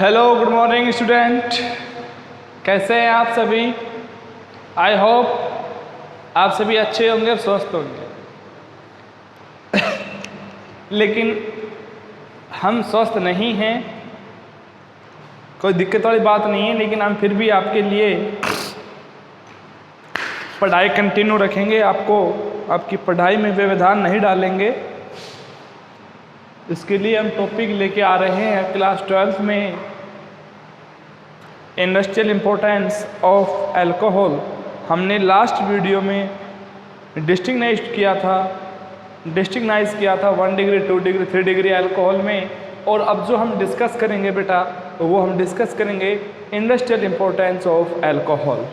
Hello good morning student, कैसे हैं आप सभी। आई होप आप सभी अच्छे होंगे और स्वस्थ होंगे। लेकिन हम स्वस्थ नहीं हैं, कोई दिक्कत वाली बात नहीं है, लेकिन हम फिर भी आपके लिए पढ़ाई कंटिन्यू रखेंगे। आपकी पढ़ाई में व्यवधान नहीं डालेंगे। इसके लिए हम टॉपिक लेके आ रहे हैं क्लास 12 में इंडस्ट्रियल इम्पोर्टेंस ऑफ अल्कोहल। हमने लास्ट वीडियो में डिस्टिंग्नाइज किया था 1 डिग्री 2 डिग्री 3 डिग्री अल्कोहल में। और अब जो हम डिस्कस करेंगे बेटा, वो हम डिस्कस करेंगे industrial importance of alcohol.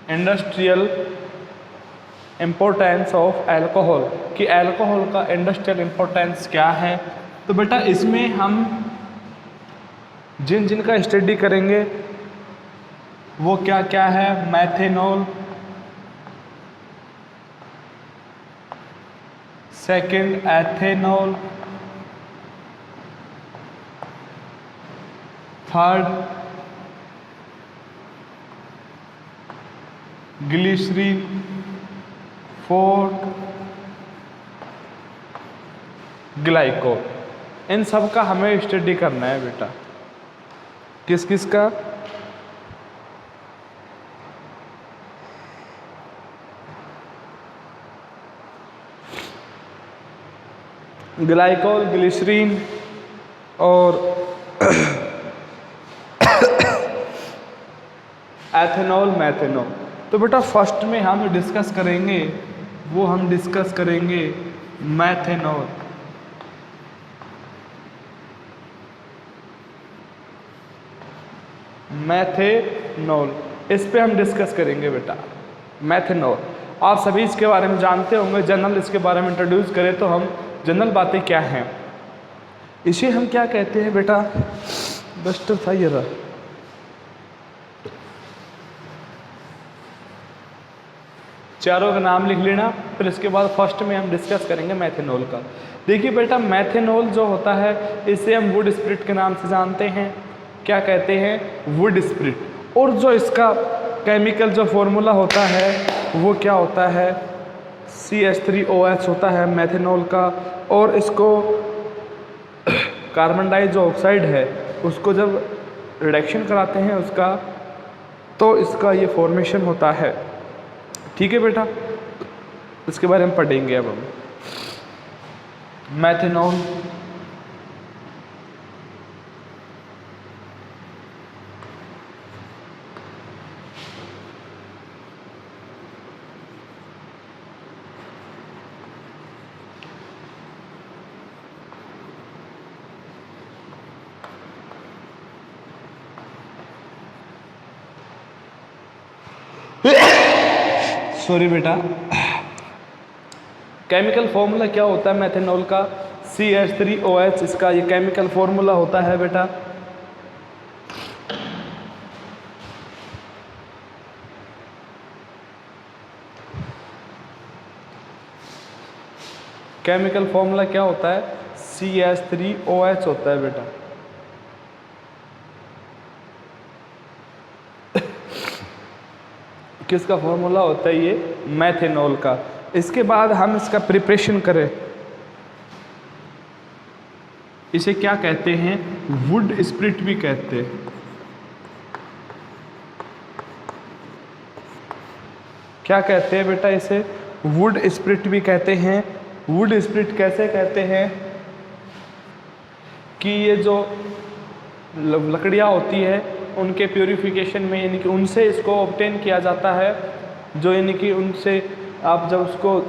Industrial importance of alcohol कि अल्कोहल का इंडस्ट्रियल इम्पोर्टेंस क्या है। तो बेटा इसमें हम जिन का स्टडी करेंगे वो क्या क्या है। Methanol, second ethanol, third glycerine, fourth glycol. इन सब का हमें स्टडी करना है बेटा। किस किस का? ग्लाइकोल, ग्लिसरीन और एथेनॉल, मैथेनॉल। तो बेटा फर्स्ट में हम डिस्कस करेंगे मैथेनॉल। इस पे हम डिस्कस करेंगे बेटा मैथेनॉल। आप सभी इसके बारे में जानते होंगे। जनरल इसके बारे में इंट्रोड्यूस करें तो हम जनरल बातें क्या हैं, इसे हम क्या कहते हैं बेटा। डस्टर था ये रहा। चारों का नाम लिख लेना, फिर इसके बाद फर्स्ट में हम डिस्कस करेंगे मैथेनॉल का। देखिए बेटा मैथेनॉल जो होता है इसे हम वुड स्प्रिट के नाम से जानते हैं। क्या कहते हैं? Would spirit. और जो इसका केमिकल जो फॉर्मूला होता है वो क्या होता है? CH3OH होता है मैथेनॉल का। और इसको कार्बन डाइऑक्साइड है उसको जब रिडक्शन कराते हैं उसका, तो इसका ये फॉर्मेशन होता है। ठीक है बेटा, इसके बारे में पढ़ेंगे अब हम मैथेनॉल। सॉरी बेटा, केमिकल फॉर्मूला क्या होता है मैथेनॉल का? CH3OH इसका ये केमिकल फॉर्मूला होता है बेटा। केमिकल फॉर्मूला क्या होता है? CH3OH होता है बेटा। किसका फॉर्मूला होता है ये? मैथेनॉल का। इसके बाद हम इसका प्रिपरेशन करें, इसे क्या कहते हैं? वुड स्प्रिट भी कहते हैं। क्या कहते हैं बेटा इसे? वुड स्प्रिट भी कहते हैं। वुड स्प्रिट कैसे कहते हैं कि ये जो लकड़ियाँ होती है उनके प्यूरिफिकेशन में, यानी कि उनसे इसको ऑब्टेन किया जाता है। जो यानी कि उनसे आप जब उसको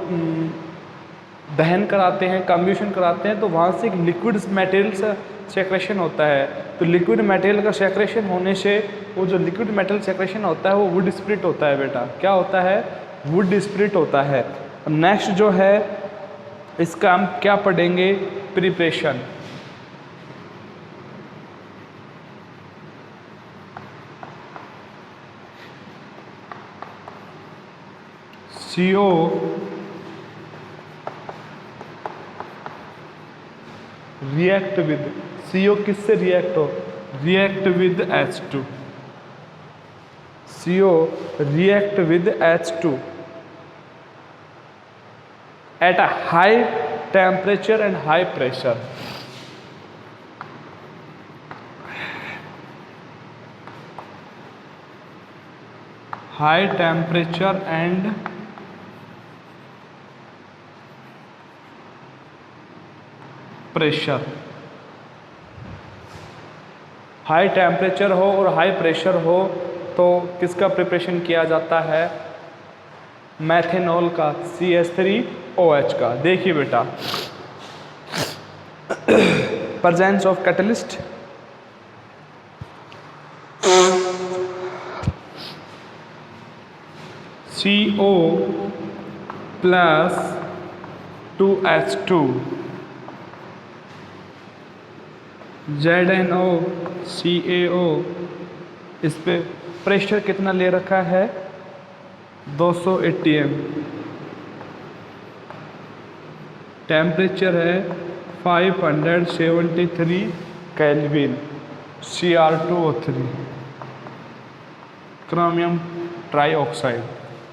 दहन कराते हैं, कम्ब्यूशन कराते हैं, तो वहाँ से एक लिक्विड मटेरियल से सेक्रेशन होता है। तो लिक्विड मटेरियल का सेक्रेशन होने से वो जो लिक्विड मेटल सेक्रेशन होता है वो वुड स्प्रिट होता है बेटा। क्या होता है? वुड स्प्रिट होता है। नेक्स्ट जो है इसका हम क्या पढ़ेंगे, preparation. CO react with, CO किससे रिएक्ट हो, react with H2, CO react with H2 at a high temperature and high pressure. High temperature and pressure. High temperature हो और हाई प्रेशर हो तो किसका प्रिपरेशन किया जाता है, मैथेनॉल का, CH3OH का। देखिए बेटा, presence of catalyst, CO plus 2H2 ZNO CaO, इस पे प्रेशर कितना ले रखा है, 200 atm, टेम्परेचर है 573 केल्विन, Cr2O3 क्रोमियम ट्राईऑक्साइड,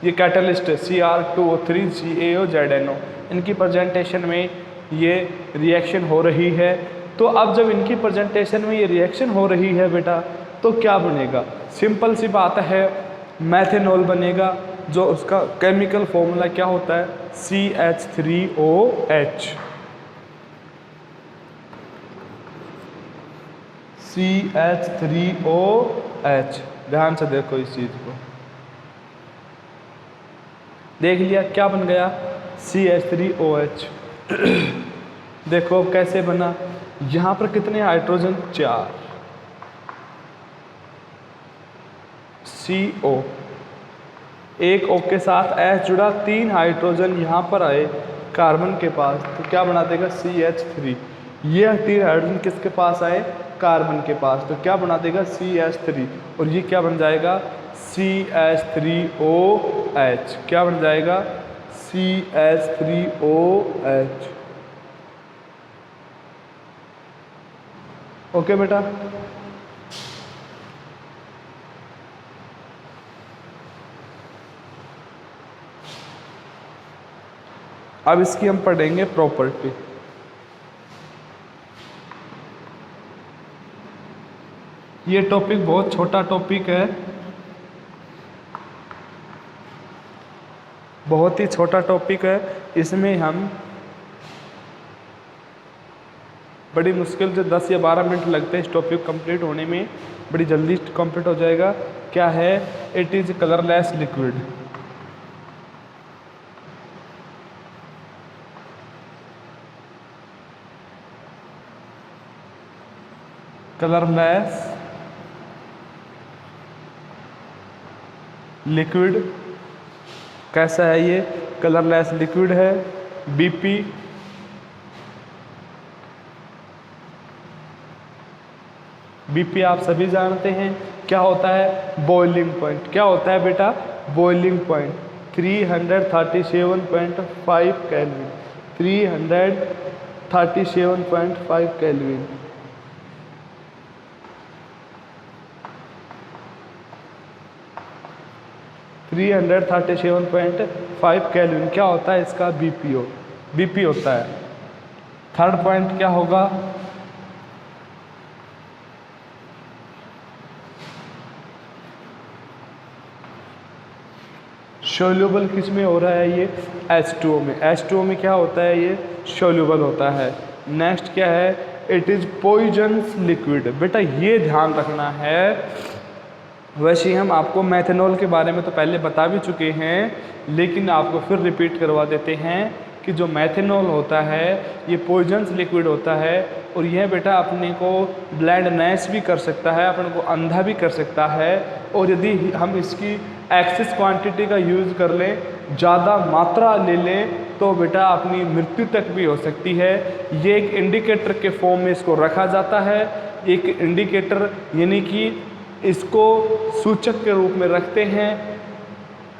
ये कैटलिस्ट है Cr2O3 CaO ZNO, इनकी प्रेजेंटेशन में ये रिएक्शन हो रही है। तो अब जब इनकी प्रेजेंटेशन में ये रिएक्शन हो रही है बेटा, तो क्या बनेगा, सिंपल सी बात है, मैथेनॉल बनेगा, जो उसका केमिकल फॉर्मूला क्या होता है, CH3OH, CH3OH। ध्यान से देखो इस चीज को, देख लिया क्या बन गया, CH3OH। देखो कैसे बना, यहां पर कितने हाइड्रोजन, 4, CO, एक O के साथ H जुड़ा, 3 हाइड्रोजन यहां पर आए कार्बन के पास, तो क्या बना देगा, CH3। ये 3 हाइड्रोजन किसके पास आए, कार्बन के पास, तो क्या बना देगा, CH3, और ये क्या बन जाएगा, CH3OH, क्या बन जाएगा, CH3OH। ओके बेटा, अब इसकी हम पढ़ेंगे प्रॉपर्टी। ये टॉपिक बहुत छोटा टॉपिक है, बहुत ही छोटा टॉपिक है, इसमें हम बड़ी मुश्किल से 10 या 12 मिनट लगते हैं इस टॉपिक कंप्लीट होने में, बड़ी जल्दी कंप्लीट हो जाएगा। क्या है, it is colourless liquid. Colourless liquid कैसा है, ये कलरलेस लिक्विड है, BP आप सभी जानते हैं क्या होता है, बॉइलिंग पॉइंट। क्या होता है बेटा, boiling point 337.5 kelvin, 337.5 kelvin. Kelvin क्या होता है इसका, BP होता है। थर्ड पॉइंट क्या होगा, सोल्यूबल किस में हो रहा है, ये H2O में। H2O में क्या होता है, ये सोल्यूबल होता है। नेक्स्ट क्या है, इट इज पॉइजनस लिक्विड। बेटा ये ध्यान रखना है, वैसे ही हम आपको मैथेनॉल के बारे में तो पहले बता भी चुके हैं, लेकिन आपको फिर रिपीट करवा देते हैं कि जो मैथेनॉल होता है ये पॉइजनस लिक्विड होता है, और यह बेटा अपने को ब्लाइंडनेस भी कर सकता है, अपने को अंधा भी कर सकता है। और यदि हम इसकी एक्सेस क्वांटिटी का यूज़ कर लें, ज़्यादा मात्रा ले लें तो बेटा अपनी मृत्यु तक भी हो सकती है। ये एक इंडिकेटर के फॉर्म में इसको रखा जाता है। एक इंडिकेटर यानी कि इसको सूचक के रूप में रखते हैं,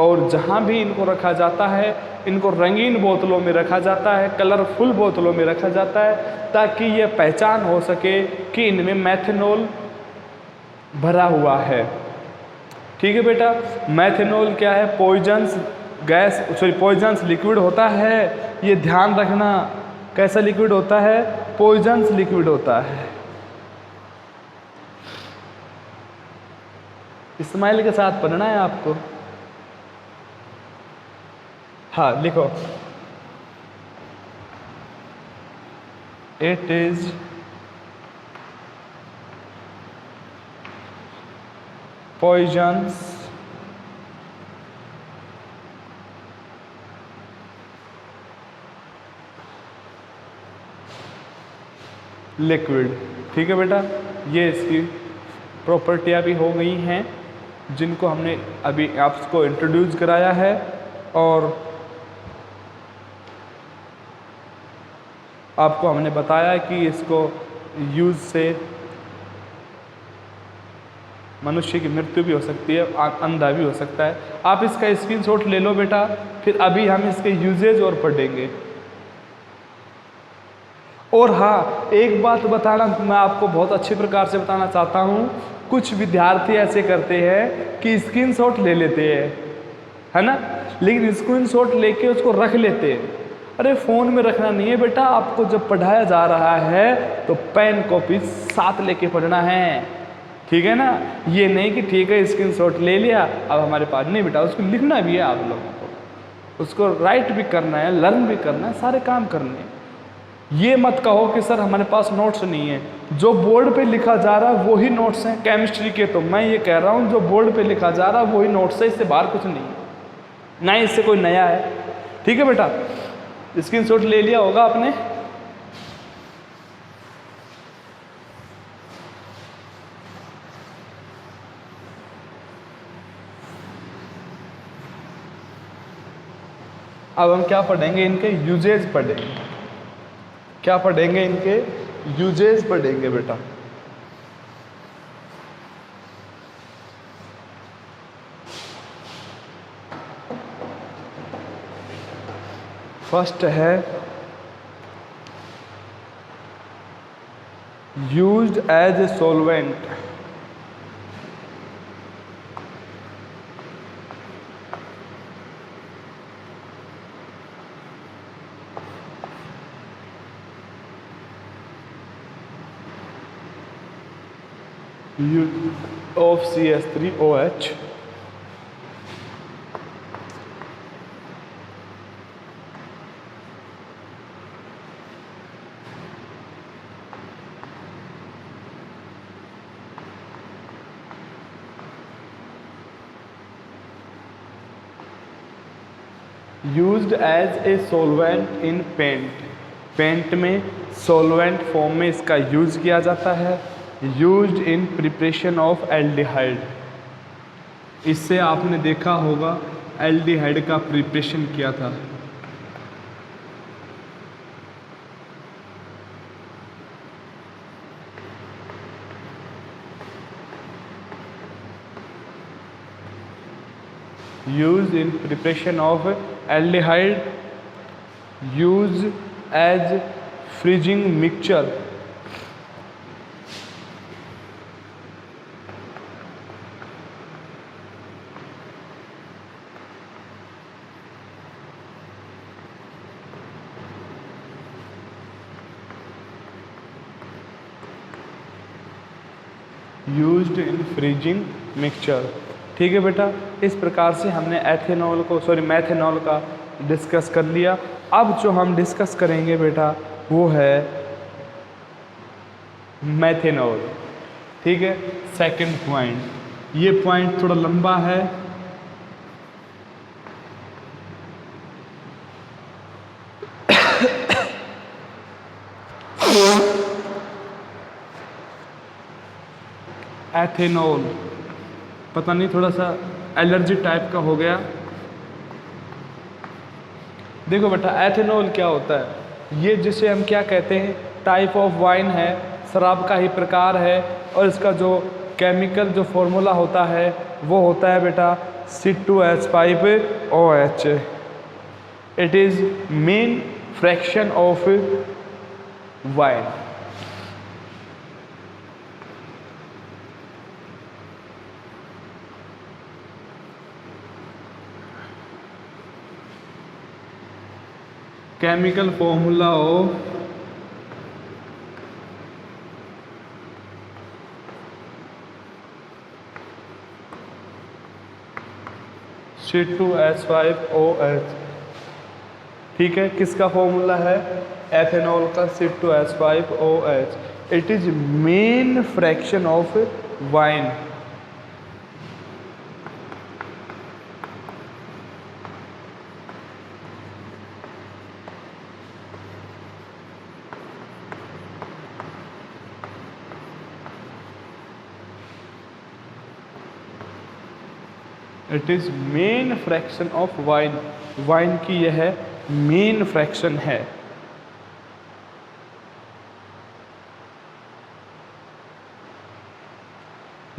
और जहाँ भी इनको रखा जाता है इनको रंगीन बोतलों में रखा जाता है, कलरफुल बोतलों में रखा जाता है, ताकि ये पहचान हो सके कि इनमें मेथनॉल भरा हुआ है। ठीक है बेटा, मेथनॉल क्या है? पॉइजनस गैस, पॉइजनस लिक्विड होता है, ये ध्यान रखना। कैसा लिक्विड होता है? पॉइजनस लिक्विड होता है। स्माइल के साथ पढ़ना है आपको। हाँ लिखो, इट इज पॉइजनस लिक्विड। ठीक है बेटा, ये इसकी प्रॉपर्टियाँ भी हो गई हैं जिनको हमने अभी आपको इंट्रोड्यूस कराया है। और आपको हमने बताया कि इसको यूज़ से मनुष्य की मृत्यु भी हो सकती है, अंधा भी हो सकता है। आप इसका स्क्रीनशॉट ले लो बेटा, फिर अभी हम इसके यूजेज और पढ़ेंगे। और हाँ, एक बात बताना मैं आपको बहुत अच्छी प्रकार से बताना चाहता हूँ। कुछ विद्यार्थी ऐसे करते हैं कि स्क्रीनशॉट ले लेते हैं, है ना, लेकिन स्क्रीनशॉट लेके उसको रख लेते हैं। अरे फ़ोन में रखना नहीं है बेटा, आपको जब पढ़ाया जा रहा है तो पेन कॉपी साथ लेके पढ़ना है। ठीक है ना, ये नहीं कि ठीक है स्क्रीनशॉट ले लिया अब हमारे पास नहीं बेटा, उसको लिखना भी है आप लोगों को, उसको राइट भी करना है, लर्न भी करना है, सारे काम करने हैं। ये मत कहो कि सर हमारे पास नोट्स नहीं है। जो बोर्ड पे लिखा जा रहा है वही नोट्स हैं केमिस्ट्री के। तो मैं ये कह रहा हूँ जो बोर्ड पे लिखा जा रहा है वही नोट्स है, इससे बाहर कुछ नहीं है, ना इससे कोई नया है। ठीक है बेटा, स्क्रीनशॉट ले लिया होगा आपने। अब हम क्या पढ़ेंगे? इनके यूजेज पढ़ेंगे। क्या पढ़ेंगे? इनके यूजेज पढ़ेंगे बेटा। फर्स्ट है used as a solvent. of CH3OH used as a solvent in paint. Paint में सॉल्वेंट फॉर्म में इसका यूज किया जाता है। Used in preparation of aldehyde. इससे आपने देखा होगा एल्डिहाइड का प्रिपरेशन किया था। Used in preparation of aldehyde, used as freezing mixture, used in freezing mixture। ठीक है बेटा, इस प्रकार से हमने मैथेनॉल का डिस्कस कर लिया। अब जो हम डिस्कस करेंगे बेटा वो है मैथेनॉल। ठीक है, सेकंड पॉइंट। ये पॉइंट थोड़ा लंबा है, एथेनॉल। पता नहीं थोड़ा सा एलर्जी टाइप का हो गया। देखो बेटा एथेनॉल क्या होता है, ये जिसे हम क्या कहते हैं, टाइप ऑफ वाइन है, शराब का ही प्रकार है, और इसका जो केमिकल जो फॉर्मूला होता है वो होता है बेटा C2H5OH। It is main fraction of wine. Chemical formula of C2H5OH। ठीक है, किसका फॉर्मूला है, एथेनॉल का, C2H5OH। It is main fraction of wine. It is main fraction of wine, wine की यह मेन फ्रैक्शन है।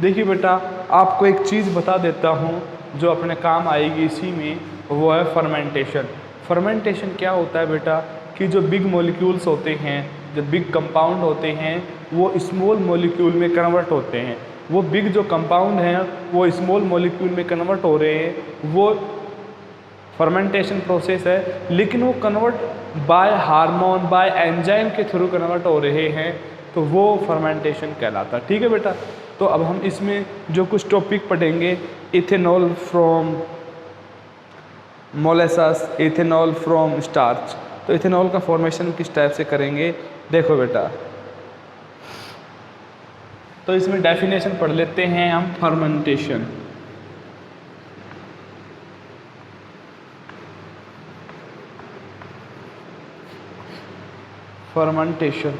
देखिए बेटा आपको एक चीज़ बता देता हूँ जो अपने काम आएगी इसी में, वो है फर्मेंटेशन। फर्मेंटेशन क्या होता है बेटा कि जो बिग मॉलिक्यूल्स होते हैं, जो बिग कंपाउंड होते हैं, वो स्मॉल मॉलिक्यूल में कन्वर्ट होते हैं। वो बिग जो कंपाउंड हैं वो स्मॉल मॉलिक्यूल में कन्वर्ट हो रहे हैं, वो फर्मेंटेशन प्रोसेस है। लेकिन वो convert by hormone, by enzyme के थ्रू कन्वर्ट हो रहे हैं, तो वो फर्मेंटेशन कहलाता है। ठीक है बेटा, तो अब हम इसमें जो कुछ टॉपिक पढ़ेंगे, ethanol from molasses, ethanol from starch. तो इथेनॉल का फॉर्मेशन किस टाइप से करेंगे, देखो बेटा। तो इसमें डेफिनेशन पढ़ लेते हैं हम, फर्मेंटेशन। फर्मेंटेशन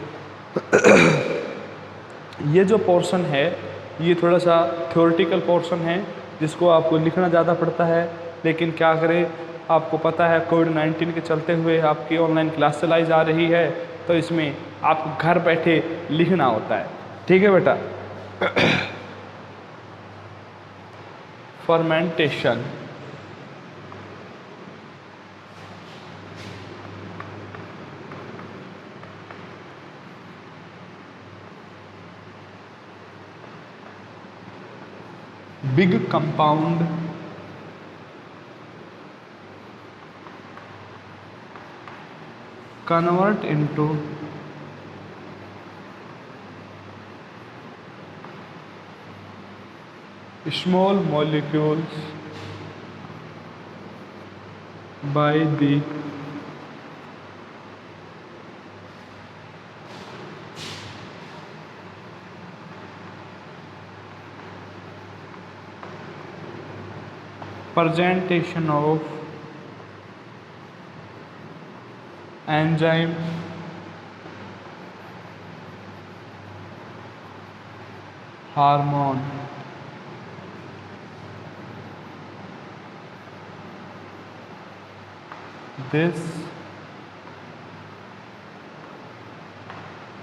ये जो पोर्शन है ये थोड़ा सा थ्योरेटिकल पोर्शन है, जिसको आपको लिखना ज़्यादा पड़ता है। लेकिन क्या करें, आपको पता है कोविड-19 के चलते हुए आपकी ऑनलाइन क्लास चलाई जा रही है, तो इसमें आपको घर बैठे लिखना होता है। ठीक है बेटा। Fermentation big compound convert into small molecules by the presentation of enzyme hormone this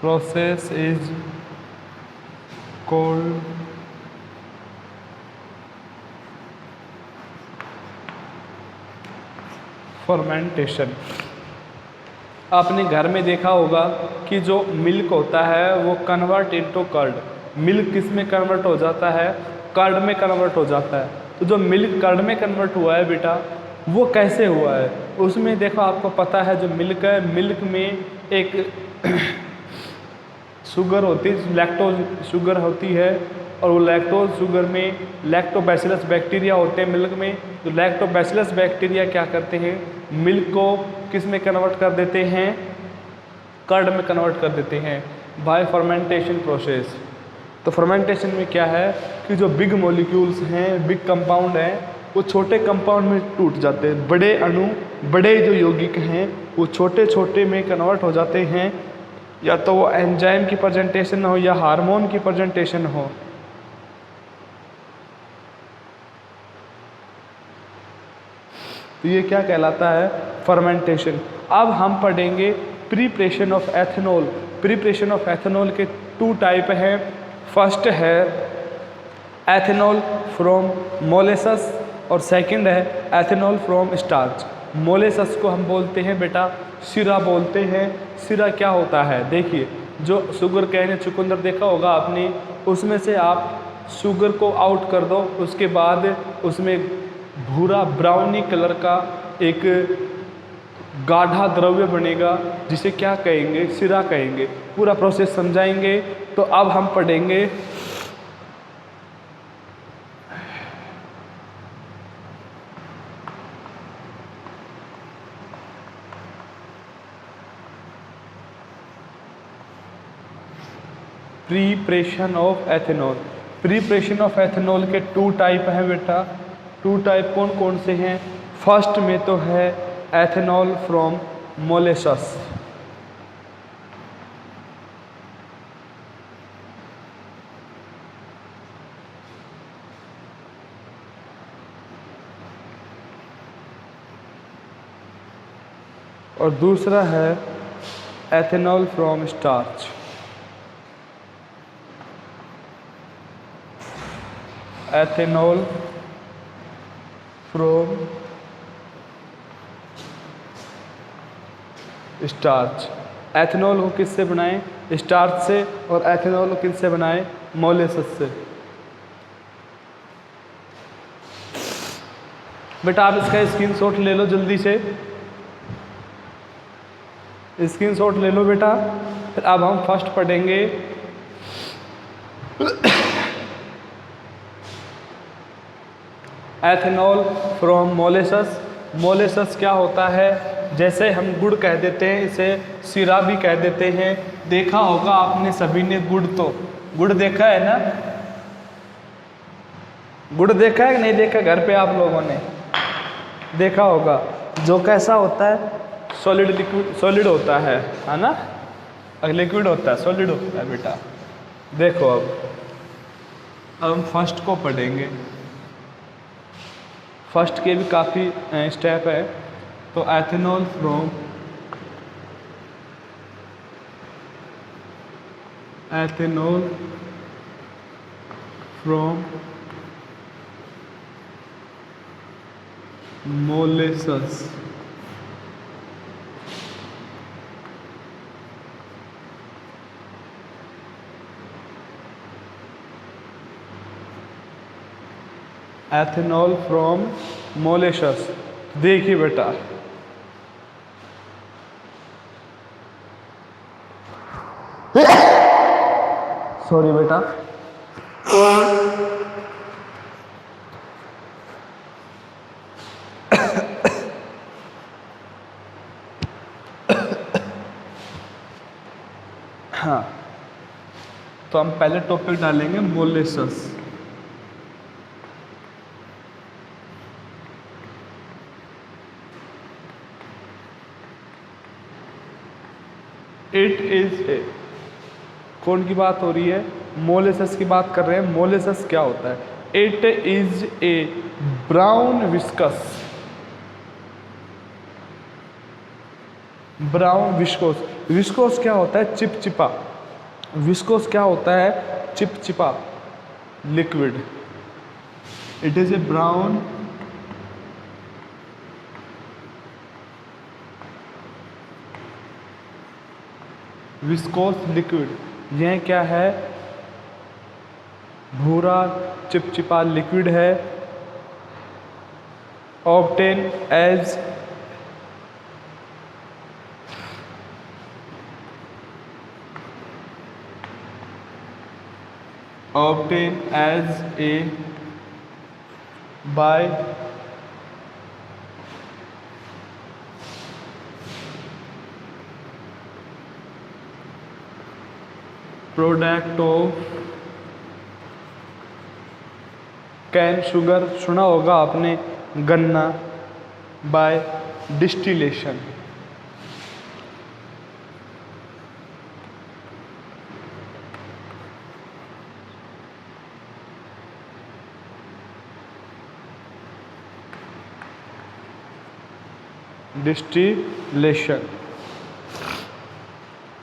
process is called fermentation. आपने घर में देखा होगा कि जो मिल्क होता है वो कन्वर्ट इनटू कर्ड। मिल्क किस में कन्वर्ट हो जाता है, कर्ड में कन्वर्ट हो जाता है। तो जो मिल्क कर्ड में कन्वर्ट हुआ है बेटा, वो कैसे हुआ है, उसमें देखो आपको पता है जो मिल्क है, मिल्क में एक शुगर होती है, लैक्टोज शुगर होती है, और वो लैक्टोज शुगर में लैक्टोबैसिलस बैक्टीरिया होते हैं मिल्क में। तो लैक्टोबैसिलस बैक्टीरिया क्या करते हैं, मिल्क को किस में कन्वर्ट कर देते हैं, कर्ड में कन्वर्ट कर देते हैं बाय फर्मेंटेशन प्रोसेस। तो फर्मेंटेशन में क्या है कि जो बिग मॉलिक्यूल्स हैं, बिग कंपाउंड हैं, वो छोटे कंपाउंड में टूट जाते हैं। बड़े अणु, बड़े जो यौगिक हैं, वो छोटे छोटे में कन्वर्ट हो जाते हैं, या तो वो एंजाइम की प्रेजेंटेशन हो या हार्मोन की प्रेजेंटेशन हो। तो ये क्या कहलाता है? फर्मेंटेशन। अब हम पढ़ेंगे preparation of ethanol. Preparation of ethanol के 2 टाइप हैं। फर्स्ट है एथेनॉल फ्रॉम मोलेसस और सेकंड है एथेनॉल फ्रॉम स्टार्च। मोलेसस को हम बोलते हैं बेटा सिरा बोलते हैं। सिरा क्या होता है? देखिए, जो शुगर कैन या चुकंदर देखा होगा आपने, उसमें से आप शुगर को आउट कर दो, उसके बाद उसमें भूरा ब्राउनी कलर का एक गाढ़ा द्रव्य बनेगा, जिसे क्या कहेंगे? सिरा कहेंगे। पूरा प्रोसेस समझाएंगे। तो अब हम पढ़ेंगे preparation of ethanol. Preparation of ethanol के 2 टाइप हैं बेटा। 2 टाइप कौन कौन से हैं? फर्स्ट में तो है एथेनॉल फ्रॉम मोलेसस। और दूसरा है ethanol from starch. Ethanol from starch. Ethanol को किससे बनाएं? स्टार्च से। और एथेनॉल को किससे बनाएं? मोलेसस से। बेटा आप इसका स्क्रीनशॉट ले लो जल्दी से, स्क्रीनशॉट ले लो बेटा। फिर अब हम फर्स्ट पढ़ेंगे एथेनॉल फ्रॉम मोलेसस। मोलेसस क्या होता है? जैसे हम गुड़ कह देते हैं, इसे सिरा भी कह देते हैं। देखा होगा आपने सभी ने गुड़, तो गुड़ देखा है ना? गुड़ देखा है कि नहीं देखा? घर पे आप लोगों ने देखा होगा। जो कैसा होता है? सॉलिड लिक्विड, सॉलिड होता है ना? लिक्विड होता है, सॉलिड होता है बेटा। देखो अब हम फर्स्ट को पढ़ेंगे। फर्स्ट के भी काफ़ी स्टेप है। तो ethanol from molasses. Ethanol from molasses. देखिए बेटा, सॉरी बेटा, हाँ, तो हम पहले टॉपिक डालेंगे मोलेसस। इट इज ए, कौन की बात हो रही है? मोलेसस की बात कर रहे हैं। मोलेसस क्या होता है? It is a brown viscous, brown viscous. Viscous क्या होता है? चिपचिपा। विस्कोस क्या होता है? चिपचिपा liquid. It is a brown viscous liquid. यह क्या है? भूरा चिपचिपा लिक्विड है। Obtain as a by product of cane sugar, सुना होगा आपने, गन्ना, बाय डिस्टिलेशन। डिस्टिलेशन।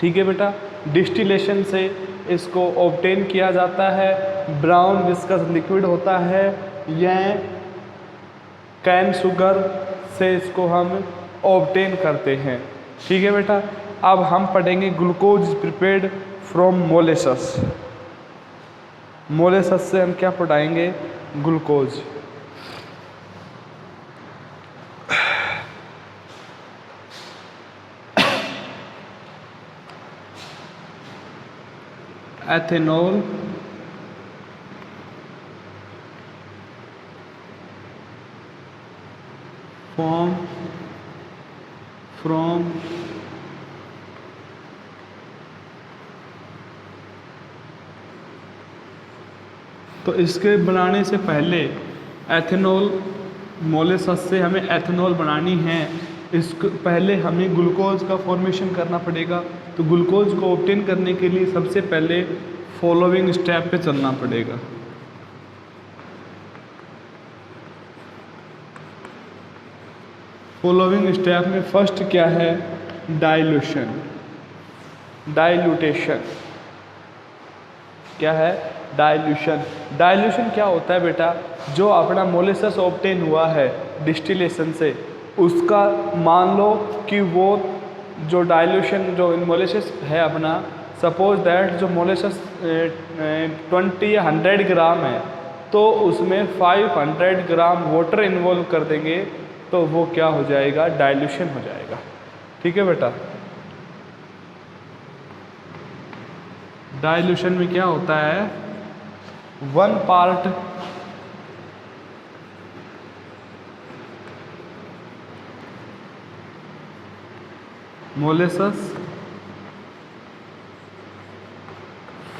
ठीक है बेटा, डिस्टिलेशन से इसको ऑब्टेन किया जाता है, ब्राउन विस्कस लिक्विड होता है। यह कैन शुगर से इसको हम ऑब्टेन करते हैं। ठीक है बेटा, अब हम पढ़ेंगे ग्लूकोज प्रिपेयर्ड फ्रॉम मोलेसस। मोलेसस से हम क्या पढ़ाएंगे? ग्लूकोज। एथेनॉल फॉर्म फ्रॉम तो इसके बनाने से पहले एथेनॉल, मोलेसस से हमें एथेनॉल बनानी है, इसको पहले हमें ग्लूकोज का फॉर्मेशन करना पड़ेगा। तो ग्लूकोज को ऑब्टेन करने के लिए सबसे पहले फॉलोइंग स्टेप पे चलना पड़ेगा। फॉलोइंग स्टेप में फर्स्ट क्या है? डाइल्यूशन, डाइल्यूटेशन। क्या है? डाइल्यूशन। डाइल्यूशन क्या होता है बेटा? जो अपना मोलेसस ऑब्टेन हुआ है डिस्टिलेशन से, उसका मान लो कि वो जो डाइल्यूशन जो मोलेसस है अपना, सपोज दैट जो मोलेसस 20 या 100 ग्राम है, तो उसमें 500 ग्राम वाटर इन्वॉल्व कर देंगे तो वो क्या हो जाएगा? डाइल्यूशन हो जाएगा। ठीक है बेटा, डाइल्यूशन में क्या होता है? 1 पार्ट मोलेसस,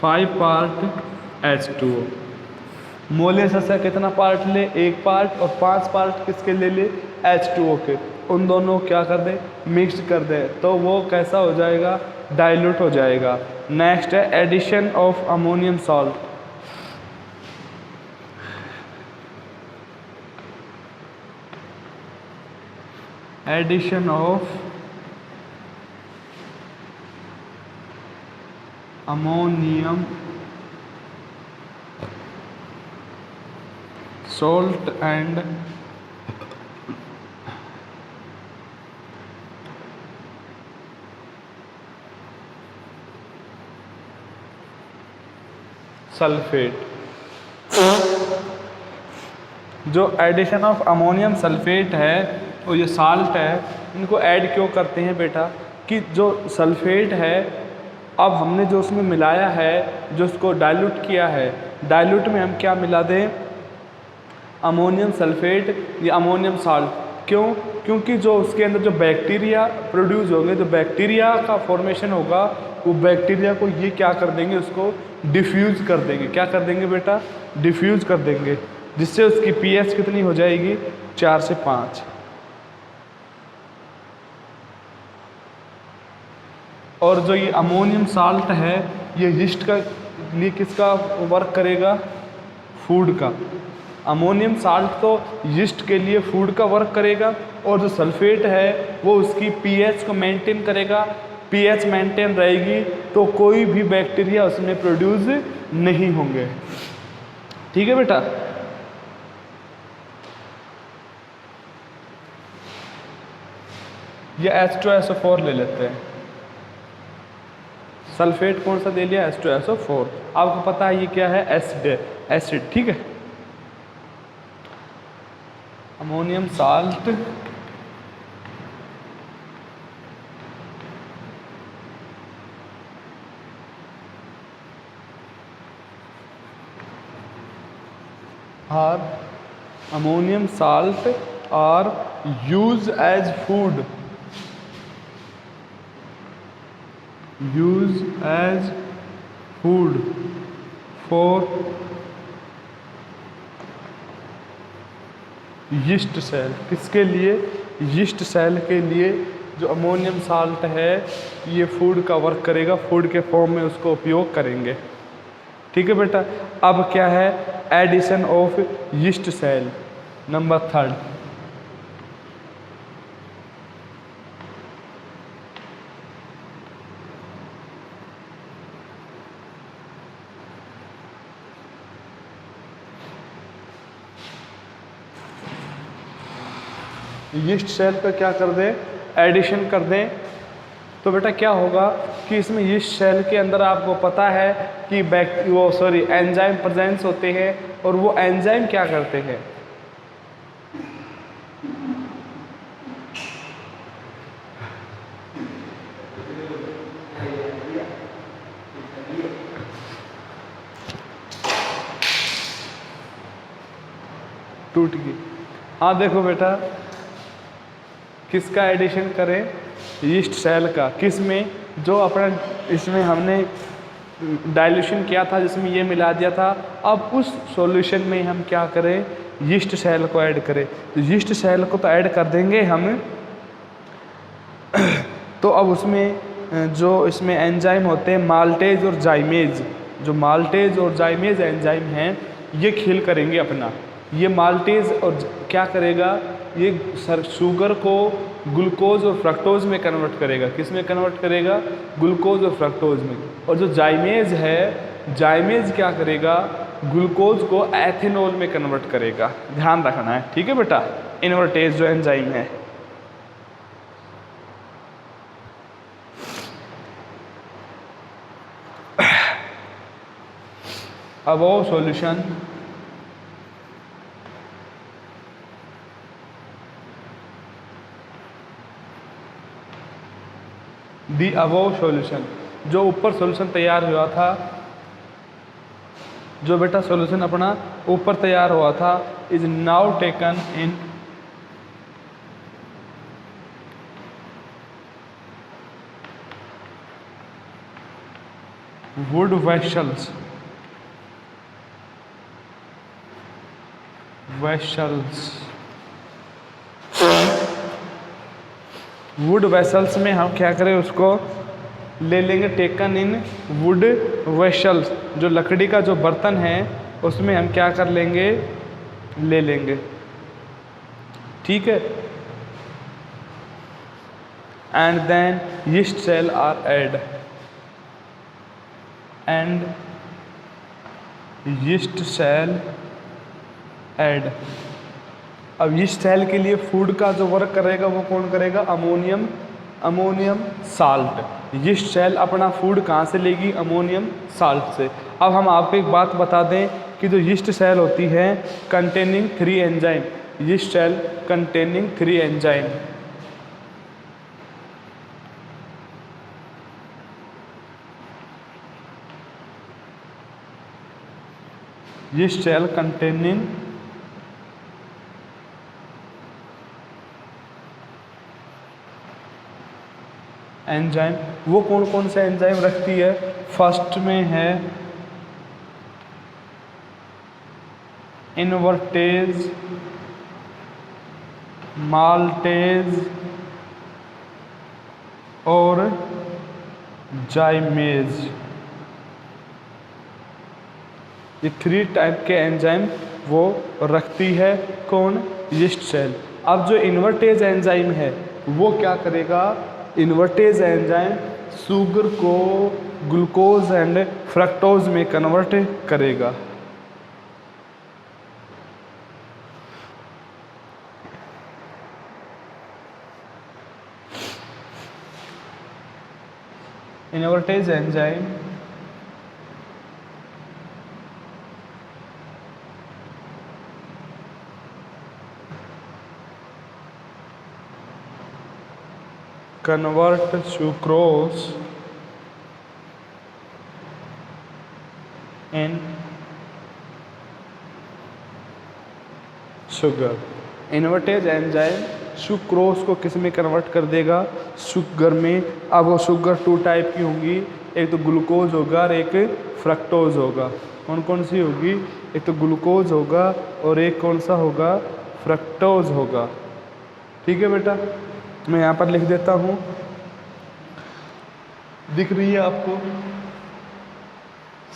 5 पार्ट H2O। मोलेसस का कितना पार्ट ले? 1 पार्ट, और 5 पार्ट किसके ले? H2O के। उन दोनों क्या कर दे? मिक्स कर दे, तो वो कैसा हो जाएगा? डाइल्यूट हो जाएगा। नेक्स्ट है addition of ammonium salt. Addition of ammonium salt and sulphate. जो एडिशन ऑफ अमोनियम सल्फेट है और ये साल्ट है, इनको ऐड क्यों करते हैं बेटा? कि जो सल्फेट है, अब हमने जो उसमें मिलाया है, जो उसको डाइल्यूट किया है, डाइल्यूट में हम क्या मिला दें? अमोनियम सल्फेट या अमोनियम साल्ट। क्यों? क्योंकि जो उसके अंदर जो बैक्टीरिया प्रोड्यूस होंगे, जो बैक्टीरिया का फॉर्मेशन होगा, वो बैक्टीरिया को ये क्या कर देंगे? उसको डिफ्यूज़ कर देंगे। क्या कर देंगे बेटा? डिफ्यूज़ कर देंगे, जिससे उसकी पीएच कितनी हो जाएगी? 4 से 5। और जो ये अमोनियम साल्ट है, ये यीस्ट का लिए किसका वर्क करेगा? फूड का। अमोनियम साल्ट तो यीस्ट के लिए फूड का वर्क करेगा, और जो सल्फेट है वो उसकी पीएच को मेंटेन करेगा। पीएच मेंटेन रहेगी तो कोई भी बैक्टीरिया उसमें प्रोड्यूस नहीं होंगे। ठीक है बेटा, ये H2SO4 ले लेते हैं। सल्फेट कौन सा दे लिया? H2SO4। आपको पता है ये क्या है? एसिड। ठीक है, अमोनियम साल्ट और ammonium salt are use as food, use as food for yeast cell. किसके लिए? यीस्ट सेल के लिए जो अमोनियम साल्ट है, ये फूड का वर्क करेगा, फूड के फॉर्म में उसको उपयोग करेंगे। ठीक है बेटा, अब क्या है? Addition of yeast cell. Number 3, yeast cell का क्या कर दें, एडिशन कर दें, तो बेटा क्या होगा कि इसमें यीस्ट सेल के अंदर आपको पता है कि एंजाइम प्रेजेंस होते हैं, और वो एंजाइम क्या करते हैं, टूट गई। हाँ देखो बेटा, किसका एडिशन करें, यीस्ट सेल का, किस में, जो अपना इसमें हमने डाइल्यूशन किया था जिसमें ये मिला दिया था, अब उस सॉल्यूशन में हम क्या करें, यीस्ट सेल को ऐड करें। तो यीस्ट सेल को तो ऐड कर देंगे हम, तो अब उसमें जो इसमें एंजाइम होते हैं माल्टेज और जाइमेज, जो माल्टेज और जाइमेज एंजाइम हैं ये खेल करेंगे अपना। ये माल्टेज और क्या करेगा, ये शुगर को ग्लूकोज और फ्रक्टोज में कन्वर्ट करेगा। किस में कन्वर्ट करेगा, ग्लूकोज और फ्रक्टोज में। और जो जाइमेज है, जाइमेज क्या करेगा, ग्लूकोज को एथेनॉल में कन्वर्ट करेगा। ध्यान रखना है, ठीक है बेटा। इन्वर्टेज जो एंजाइम है, above solution the above solution, जो ऊपर सॉल्यूशन तैयार हुआ था, जो बेटा सॉल्यूशन अपना ऊपर तैयार हुआ था, is now taken in would vessels, would vessels में हम क्या करें, उसको ले लेंगे, टेकन इन वुड वेसल्स, जो लकड़ी का जो बर्तन है उसमें हम क्या कर लेंगे, ले लेंगे, ठीक है। And then yeast cell are add, and yeast cell add. अब यीस्ट सेल के लिए फूड का जो वर्क करेगा वो कौन करेगा, अमोनियम साल्ट। यीस्ट सेल अपना फूड कहाँ से लेगी, अमोनियम साल्ट से। अब हम आपको एक बात बता दें कि जो यीस्ट सेल होती है containing 3 enzyme, yeast cell containing 3 enzyme, yeast cell containing enzyme, वो कौन कौन से एंजाइम रखती है। फर्स्ट में है इनवर्टेज, माल्टेज और जाइमेज, ये 3 टाइप के एंजाइम वो रखती है कौन, यीस्ट सेल। अब जो इन्वर्टेज एंजाइम है वो क्या करेगा, इन्वर्टेज एंजाइम शुगर को ग्लूकोज एंड फ्रक्टोज में कन्वर्ट करेगा। Invertase enzyme convert sucrose in sugar। Invertase enzyme sucrose को किस में कन्वर्ट कर देगा, शुगर में। अब वो शुगर 2 टाइप की होंगी, एक तो ग्लूकोज होगा और एक फ्रक्टोज होगा। कौन कौन सी होगी, एक तो ग्लूकोज होगा और एक कौन सा होगा, फ्रक्टोज होगा, ठीक है बेटा। मैं यहाँ पर लिख देता हूँ, दिख रही है आपको,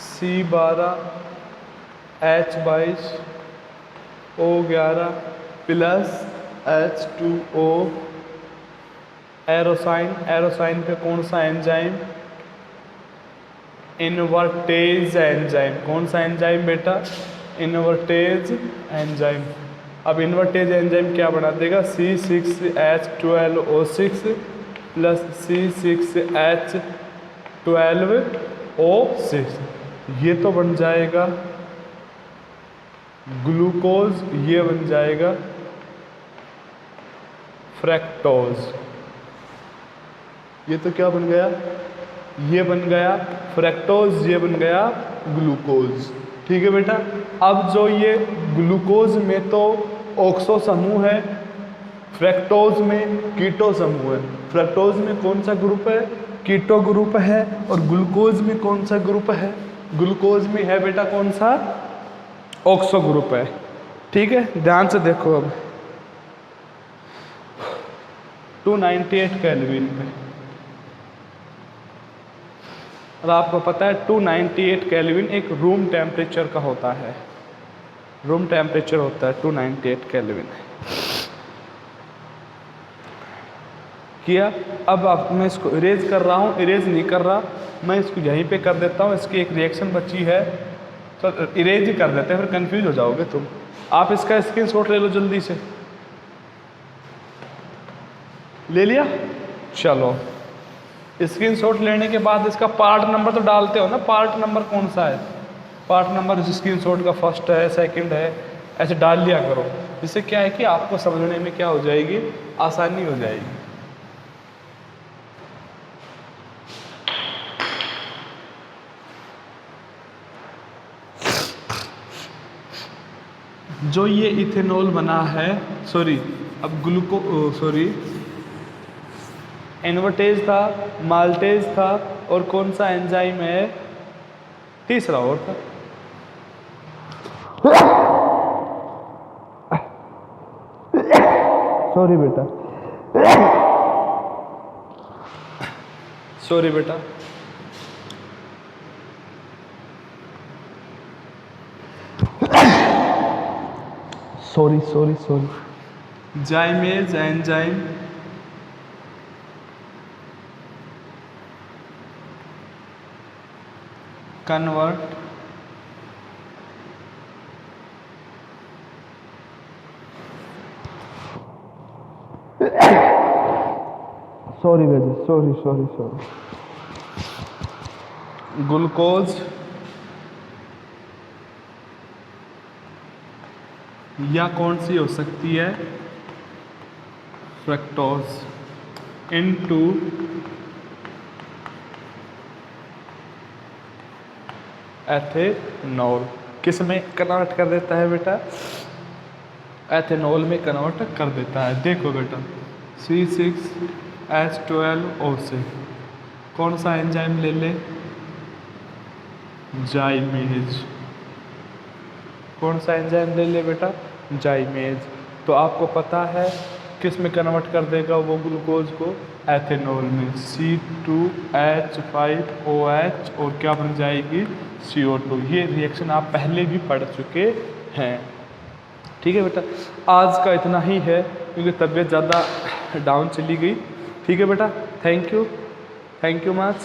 C12 H22 O11 plus H2O एरोसाइन। एरोसाइन पे कौन सा एंजाइम, इन्वर्टेज एंजाइम। कौन सा एंजाइम बेटा, इन्वर्टेज एंजाइम। अब इन्वर्टेज एंजाइम क्या बना देगा, C6H12O6 प्लस C6H12O6, ये तो बन जाएगा ग्लूकोज, ये बन जाएगा फ्रैक्टोज। ये तो क्या बन गया, ये बन गया फ्रैक्टोज, ये बन गया ग्लूकोज। ठीक है बेटा। अब जो ये ग्लूकोज में तो ऑक्सो समूह है, फ्रैक्टोज में कीटो समूह है। फ्रैक्टोज में कौन सा ग्रुप है, कीटो ग्रुप है, और ग्लूकोज में कौन सा ग्रुप है, ग्लूकोज में है बेटा कौन सा, ऑक्सो ग्रुप है। ठीक है, ध्यान से देखो। अब 298 केल्विन पे, अब आपको पता है 298 केल्विन एक रूम टेम्परेचर का होता है, रूम टेम्परेचर होता है 298 केल्विन किया। अब आप, मैं इसको इरेज कर रहा हूँ, इरेज नहीं कर रहा, मैं इसको यहीं पे कर देता हूँ। इसकी एक रिएक्शन बची है तो इरेज ही कर देते हैं, फिर कंफ्यूज हो जाओगे तुम। आप इसका स्क्रीनशॉट ले लो जल्दी से, ले लिया, चलो। स्क्रीनशॉट लेने के बाद इसका पार्ट नंबर तो डालते हो ना, पार्ट नंबर कौन सा है, पार्ट नंबर इस स्क्रीनशॉट का फर्स्ट है, सेकंड है, ऐसे डाल लिया करो। इससे क्या है कि आपको समझने में क्या हो जाएगी, आसानी हो जाएगी। जो ये इथेनॉल बना है, सॉरी अब इन्वर्टेज था, माल्टेज था, और कौन सा एंजाइम है, तीसरा और था, सॉरी बेटा, सॉरी बेटा, sorry जाइमेज enzyme convert sorry glucose या कौन सी हो सकती है, फ्रक्टोज इनटू एथेनॉल। किस में कन्वर्ट कर देता है बेटा, एथेनॉल में कन्वर्ट कर देता है। देखो बेटा C6H12O6, कौन सा एंजाइम ले ले, जाइमेज, कौन सा एंजाइम ले ले बेटा, जाइमेज। तो आपको पता है किस में कन्वर्ट कर देगा वो ग्लूकोज को, एथेनॉल में, C2H5OH, और क्या बन जाएगी, CO2। ये रिएक्शन आप पहले भी पढ़ चुके हैं। ठीक है बेटा, आज का इतना ही है क्योंकि तबीयत ज़्यादा डाउन चली गई। ठीक है बेटा, थैंक यू मच।